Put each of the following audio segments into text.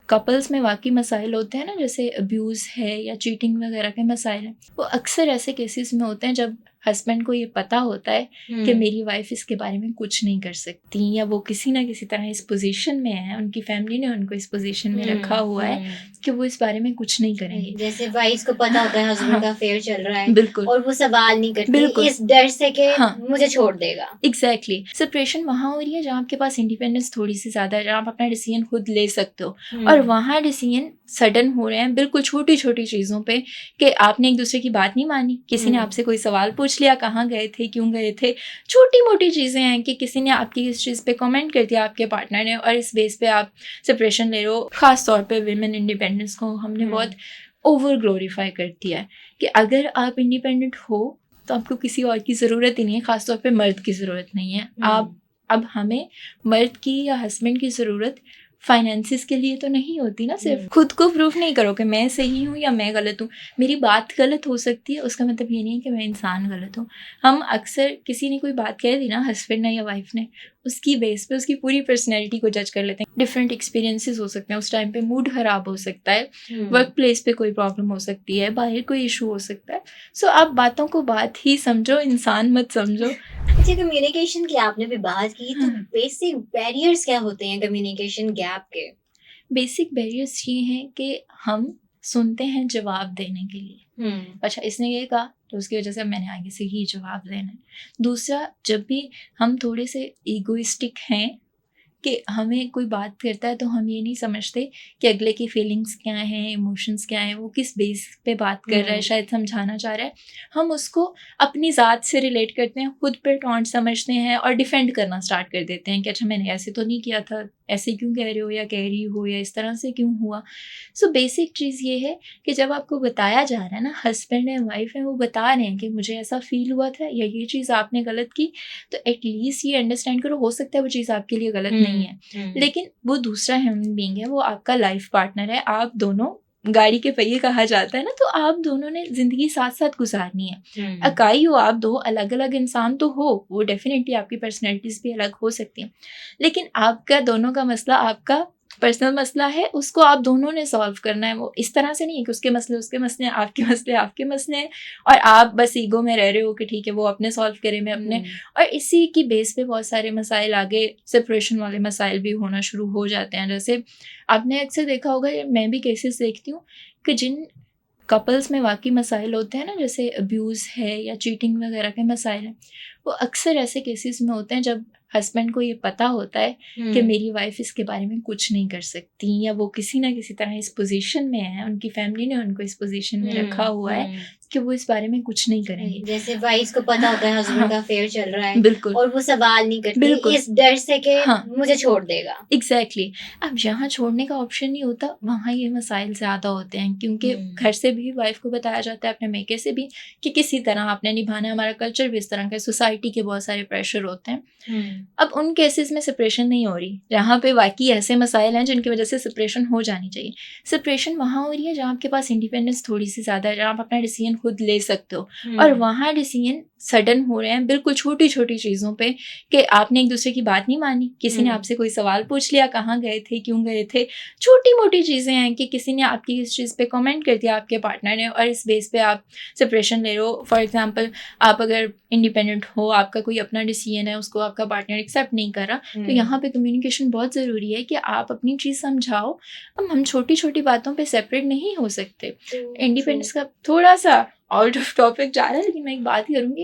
Couples में वाकई मसाइल होते हैं ना, जैसे अब्यूज़ है या चीटिंग वगैरह के मसाइल हैं, वो अक्सर ऐसे केसेस में होते हैं जब हस्बैंड को ये पता होता है कि मेरी वाइफ इसके बारे में कुछ नहीं कर सकती, या वो किसी ना किसी तरह इस पोजीशन में है, उनकी फैमिली ने उनको इस पोजीशन में रखा हुआ है कि वो इस बारे में कुछ नहीं करेंगे। जैसे वाइफ को पता होता है हस्बैंड का अफेयर चल रहा है, बिल्कुल, और वो सवाल नहीं करती बिल्कुल, इस डर से कि हाँ, मुझे छोड़ देगा। एग्जैक्टली सेपरेशन वहाँ हो रही है जहाँ आपके पास इंडिपेंडेंस थोड़ी सी ज़्यादा है, जहाँ आप अपना डिसीजन खुद ले सकते हो, और वहाँ डिसीजन सडन हो रहे हैं बिल्कुल छोटी छोटी चीज़ों पे, कि आपने एक दूसरे की बात नहीं मानी, किसी ने आपसे कोई सवाल पूछ लिया कहाँ गए थे, क्यों गए थे, छोटी मोटी चीज़ें हैं कि किसी ने आपकी इस चीज़ पे कमेंट कर दिया आपके पार्टनर ने, और इस बेस पे आप सेपरेशन ले रहे हो। ख़ास तौर पे विमेन इंडिपेंडेंस को हमने बहुत ओवर ग्लोरीफाई कर दिया है कि अगर आप इंडिपेंडेंट हो तो आपको किसी और की ज़रूरत ही नहीं है, ख़ासतौर पे मर्द की ज़रूरत नहीं है। आप अब हमें मर्द की या हस्बैंड की ज़रूरत फाइनेंसिस के लिए तो नहीं होती ना, सिर्फ खुद को प्रूफ नहीं करो कि मैं सही हूँ या मैं गलत हूँ। मेरी बात गलत हो सकती है, उसका मतलब ये नहीं है कि मैं इंसान गलत हूँ। हम अक्सर किसी ने कोई बात कह दी ना, हस्बैंड ने या वाइफ ने, उसकी बेस पे उसकी पूरी पर्सनैलिटी को जज कर लेते हैं। डिफरेंट एक्सपीरियंसेस हो सकते हैं, उस टाइम पे मूड ख़राब हो सकता है, वर्क प्लेस पे कोई प्रॉब्लम हो सकती है, बाहर कोई इशू हो सकता है। सो आप बातों को बात ही समझो, इंसान मत समझो। अच्छा, कम्युनिकेशन की आपने भी बात की, तो बेसिक बैरियर्स क्या होते हैं कम्युनिकेशन गैप के? बेसिक बैरियर्स ये हैं कि हम सुनते हैं जवाब देने के लिए। अच्छा, इसने ये कहा तो उसकी वजह से मैंने आगे से ही जवाब देना है। दूसरा, जब भी हम थोड़े से ईगोइस्टिक हैं कि हमें कोई बात करता है तो हम ये नहीं समझते कि अगले की फीलिंग्स क्या हैं, इमोशंस क्या हैं, वो किस बेस पे बात कर रहा है, शायद समझाना चाह रहा है। हम उसको अपनी ज़ात से रिलेट करते हैं, खुद पे टॉन्ट समझते हैं और डिफेंड करना स्टार्ट कर देते हैं कि अच्छा मैंने ऐसे तो नहीं किया था, ऐसे क्यों कह रहे हो या कह रही हो, या इस तरह से क्यों हुआ। सो बेसिक चीज़ ये है कि जब आपको बताया जा रहा है ना, हस्बैंड एंड वाइफ हैं, वो बता रहे हैं कि मुझे ऐसा फील हुआ था या ये चीज़ आपने गलत की, तो एटलीस्ट ये अंडरस्टैंड करो, हो सकता है वो चीज़ आपके लिए गलत नहीं है, लेकिन वो दूसरा ह्यूमन बीइंग है, वो आपका लाइफ पार्टनर है, आप दोनों गाड़ी के पहिए कहा जाता है ना, तो आप दोनों ने ज़िंदगी साथ साथ गुजारनी है। अकाई हो आप दो, अलग अलग इंसान तो हो, वो डेफिनेटली आपकी पर्सनैलिटीज़ भी अलग हो सकती हैं, लेकिन आपका दोनों का मसला आपका पर्सनल मसला है, उसको आप दोनों ने सॉल्व करना है। वो इस तरह से नहीं है कि उसके मसले उसके मसले हैं, आपके मसले आपके मसले हैं, और आप बस ईगो में रह रहे हो कि ठीक है वो अपने सॉल्व करे, मैं अपने। और इसी की बेस पे बहुत सारे मसाइल आगे सेपरेशन वाले मसाइल भी होना शुरू हो जाते हैं। जैसे आपने अक्सर देखा होगा, मैं भी केसेस देखती हूँ कि जिन कपल्स में वाकई मसाइल होते हैं ना, जैसे अब्यूज़ है या चीटिंग वगैरह के मसाइल हैं, वो अक्सर ऐसे केसेस में होते हैं जब हस्बैंड को ये पता होता है कि मेरी वाइफ इसके बारे में कुछ नहीं कर सकती, या वो किसी ना किसी तरह इस पोजीशन में है, उनकी फैमिली ने उनको इस पोजीशन में रखा हुआ है कि वो इस बारे में कुछ नहीं करेंगे। जैसे वाइफ को पता होता है हस्बैंड का अफेयर चल रहा है, बिल्कुल, और वो सवाल नहीं करती बिल्कुल, इस डर से कि मुझे छोड़ देगा। एग्जैक्टली अब जहाँ छोड़ने का ऑप्शन नहीं होता, वहाँ ये मसाइल ज़्यादा होते हैं, क्योंकि घर से भी वाइफ को बताया जाता है, अपने मेके से भी, कि किसी तरह आपने निभाना है, हमारा कल्चर भी इस तरह का, सोसाइटी के बहुत सारे प्रेशर होते हैं। अब उन केसेस में सेपरेशन नहीं हो रही, जहाँ पे वाकई ऐसे मसाइल हैं जिनकी वजह से सेपरेशन हो जानी चाहिए। सेपरेशन वहाँ हो रही है जहाँ आपके पास इंडिपेंडेंस थोड़ी सी ज़्यादा है, जहाँ आप अपना डिसीजन खुद ले सकते हो, और वहाँ डिसीजन सडन हो रहे हैं बिल्कुल छोटी छोटी चीज़ों पे, कि आपने एक दूसरे की बात नहीं मानी, किसी ने आपसे कोई सवाल पूछ लिया कहाँ गए थे, क्यों गए थे, छोटी मोटी चीज़ें हैं कि किसी ने आपकी इस चीज़ पे कमेंट कर दिया आपके पार्टनर ने, और इस बेस पे आप सेपरेशन ले रहे हो। फॉर एग्जांपल, आप अगर इंडिपेंडेंट हो, आपका कोई अपना डिसीजन है, उसको आपका पार्टनर एक्सेप्ट नहीं कर रहा, तो यहाँ पे कम्युनिकेशन बहुत ज़रूरी है कि आप अपनी चीज़ समझाओ। अब हम छोटी छोटी बातों पर सेपरेट नहीं हो सकते। इंडिपेंडेंस का थोड़ा सा आउट ऑफ टॉपिक जा रहा है, लेकिन मैं एक बात ही करूँगी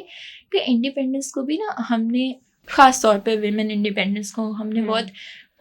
कि इंडिपेंडेंस को भी ना हमने, ख़ास तौर पे विमेन इंडिपेंडेंस को हमने बहुत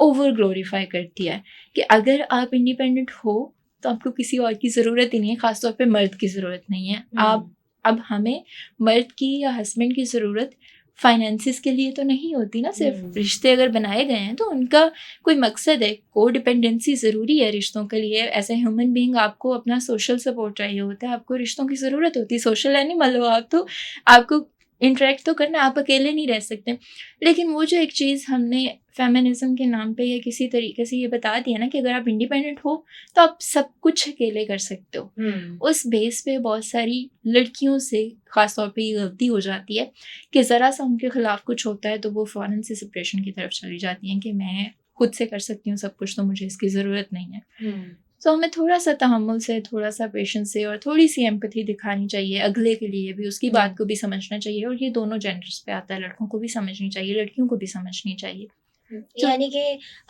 ओवर ग्लोरीफाई कर दिया है कि अगर आप इंडिपेंडेंट हो तो आपको किसी और की ज़रूरत ही नहीं है, ख़ास तौर पे मर्द की ज़रूरत नहीं है। आप अब हमें मर्द की या हस्बैंड की ज़रूरत फाइनेंसिस के लिए तो नहीं होती ना, सिर्फ रिश्ते अगर बनाए गए हैं तो उनका कोई मकसद है, को डिपेंडेंसी ज़रूरी है रिश्तों के लिए। एज ए ह्यूमन बीइंग आपको अपना सोशल सपोर्ट चाहिए होता है, आपको रिश्तों की ज़रूरत होती है, सोशल एनिमल हो आप, तो आपको इंटरेक्ट तो करना, आप अकेले नहीं रह सकते। लेकिन वो जो एक चीज़ हमने फेमिनिज्म के नाम पे या किसी तरीके से ये बता दिया ना कि अगर आप इंडिपेंडेंट हो तो आप सब कुछ अकेले कर सकते हो, उस बेस पे बहुत सारी लड़कियों से ख़ास तौर पे ये गलती हो जाती है कि ज़रा सा उनके ख़िलाफ़ कुछ होता है तो वो फ़ौरन से सेपरेशन की तरफ चली जाती हैं कि मैं खुद से कर सकती हूँ सब कुछ, तो मुझे इसकी ज़रूरत नहीं है। हम्म, तो हमें थोड़ा सा तहम्मुल से, थोड़ा सा पेशेंस से और थोड़ी सी एम्पैथी दिखानी चाहिए अगले के लिए भी, उसकी बात को भी समझना चाहिए। और ये दोनों जेंडर्स पे आता है, लड़कों को भी समझनी चाहिए, लड़कियों को भी समझनी चाहिए। तो यानी कि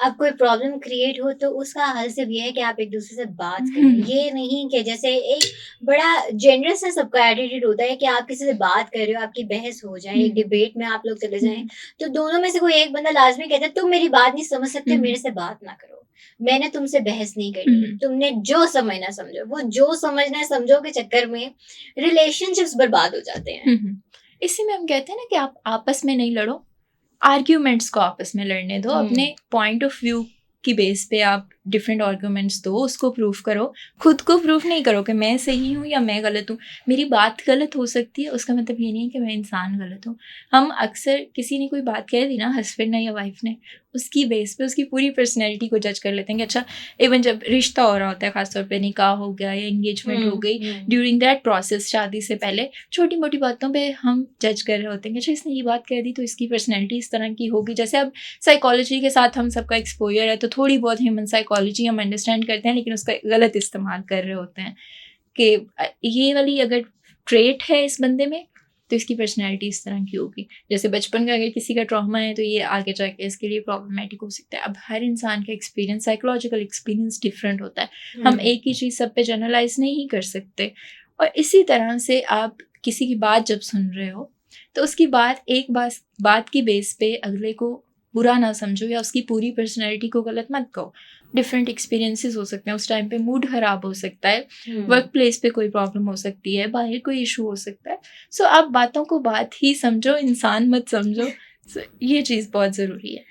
अब कोई प्रॉब्लम क्रिएट हो तो उसका हल सिर्फ ये है कि आप एक दूसरे से बात करें। ये नहीं कि जैसे एक बड़ा जेनरस है सबका एटीट्यूड होता है कि आप किसी से बात कर रहे हो, आपकी बहस हो जाए, एक डिबेट में आप लोग चले जाएं, तो दोनों में से कोई एक बंदा लाजमी कहता है तुम मेरी बात नहीं समझ सकते, मेरे से बात ना करो, मैंने तुमसे बहस नहीं करनी, तुमने जो समझना समझो। वो जो समझना है समझो के चक्कर में रिलेशनशिप्स बर्बाद हो जाते हैं। इसी में हम कहते हैं ना कि आप आपस में नहीं लड़ो, आर्ग्यूमेंट्स को आपस में लड़ने दो। अपने पॉइंट ऑफ व्यू की बेस पे आप डिफरेंट आर्ग्यूमेंट्स दो, उसको प्रूव करो। खुद को प्रूव नहीं करो कि मैं सही हूँ या मैं गलत हूँ। मेरी बात गलत हो सकती है, उसका मतलब ये नहीं है कि मैं इंसान गलत हूँ। हम अक्सर किसी ने कोई बात कह दी ना, हस्बैंड ने या वाइफ ने, उसकी बेस पे उसकी पूरी पर्सनैलिटी को जज कर लेते हैं कि अच्छा, इवन जब रिश्ता हो रहा होता है, खासतौर पे निकाह हो गया या एंगेजमेंट हो गई, ड्यूरिंग दैट प्रोसेस, शादी से पहले छोटी मोटी बातों पे हम जज कर रहे होते हैं कि अच्छा इसने ये बात कह दी तो इसकी पर्सनैलिटी इस तरह की होगी। जैसे अब साइकोलॉजी के साथ हम सबका एक्सपोजर है, तो थोड़ी बहुत ह्यूमन साइकोलॉजी हम अंडरस्टैंड करते हैं, लेकिन उसका गलत इस्तेमाल कर रहे होते हैं कि ये वाली अगर ट्रेट है इस बंदे में तो इसकी पर्सनैलिटी इस तरह की होगी। जैसे बचपन का अगर किसी का ट्रॉमा है तो ये आगे जाके इसके लिए प्रॉब्लमेटिक हो सकता है। अब हर इंसान का एक्सपीरियंस, साइकोलॉजिकल एक्सपीरियंस डिफरेंट होता है। हम एक ही चीज़ सब पे जनरलाइज नहीं कर सकते। और इसी तरह से आप किसी की बात जब सुन रहे हो तो उसकी बात की बेस पे अगले को बुरा ना समझो या उसकी पूरी पर्सनैलिटी को गलत मत कहो। डिफरेंट एक्सपीरियंसेस हो सकते हैं, उस टाइम पे मूड खराब हो सकता है, वर्क प्लेस पे कोई प्रॉब्लम हो सकती है, बाहर कोई इशू हो सकता है। सो आप बातों को बात ही समझो, इंसान मत समझो। So, ये चीज़ बहुत ज़रूरी है।